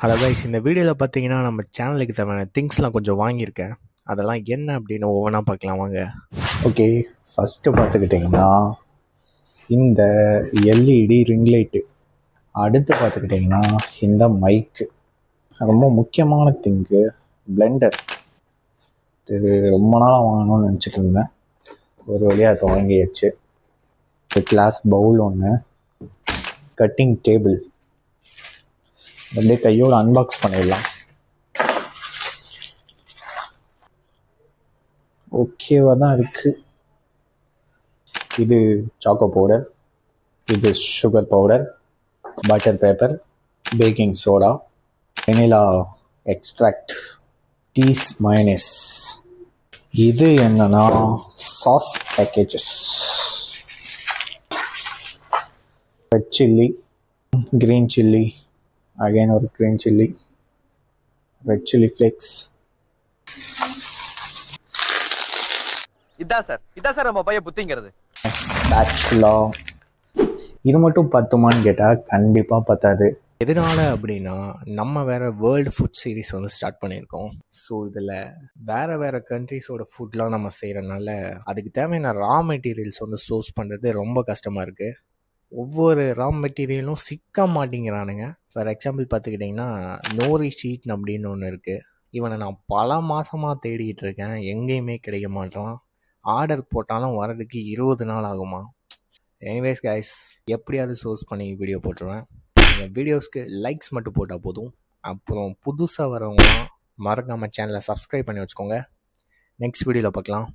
Hello guys, இந்த வீடியோவில் பார்த்தீங்கன்னா நம்ம சேனலுக்கு தேவையான திங்ஸ்லாம் கொஞ்சம் வாங்கியிருக்கேன். அதெல்லாம் என்ன அப்படின்னு ஒவ்வொன்றா பார்க்கலாம் வாங்க. ஓகே, ஃபஸ்ட்டு பார்த்துக்கிட்டிங்கன்னா இந்த எல்இடி ரிங் லைட்டு, அடுத்து பார்த்துக்கிட்டிங்கன்னா இந்த மைக்கு, ரொம்ப முக்கியமான திங்கு பிளெண்டர். இது ரொம்ப நாளாக வாங்கணும்னு நினச்சிட்டு இருந்தேன், ஒரு வழியாக இப்போ வாங்கியாச்சு. கிளாஸ் பவுல் ஒன்று, கட்டிங் டேபிள். அப்படியே கையோடு அன்பாக்ஸ் பண்ணிடலாம். ஓகேவாக தான் இருக்குது. இது சாக்கோ பவுடர், இது sugar powder, butter paper, baking soda, vanilla extract, cheese mayonnaise. இது என்னன்னா sauce packages, red chilli, green chilli, again ஒரு green chilli, red chilli flakes. இதான் சார் நம்ம பையன் புத்திங்கிறது. ஸ்பேச்சுலா. இது மட்டும் பத்துமான்னு கேட்டால் கண்டிப்பாக பத்தாது. எதனால அப்படின்னா நம்ம வேறு வேர்ல்டு ஃபுட் சீரிஸ் வந்து ஸ்டார்ட் பண்ணியிருக்கோம். ஸோ இதில் வேறு கண்ட்ரிஸோட ஃபுட்லாம் நம்ம செய்கிறனால அதுக்கு தேவையான ரா மெட்டீரியல்ஸ் வந்து சோர்ஸ் பண்ணுறது ரொம்ப கஷ்டமாக இருக்குது. ஒவ்வொரு ரா மெட்டீரியலும் சிக்க மாட்டேங்கிறானுங்க. ஃபார் எக்ஸாம்பிள் பார்த்துக்கிட்டிங்கன்னா நோரி ஷீட் அப்படின்னு ஒன்று இருக்குது. இவனை நான் பல மாதமாக தேடிக்கிட்டு இருக்கேன், எங்கேயுமே கிடைக்க மாட்டான். ஆர்டர் போட்டாலும் வரதுக்கு 20 நாள் ஆகுமா. எனிவேஸ் கைஸ், எப்படியாவது சோர்ஸ் பண்ணி வீடியோ போட்டுருவேன். நீங்கள் வீடியோஸ்க்கு லைக்ஸ் மட்டும் போட்டால் போதும். அப்புறம் புதுசாக வரவங்களாம் மறக்காமல் சேனலை சப்ஸ்கிரைப் பண்ணி வச்சுக்கோங்க. நெக்ஸ்ட் வீடியோவில் பார்க்கலாம்.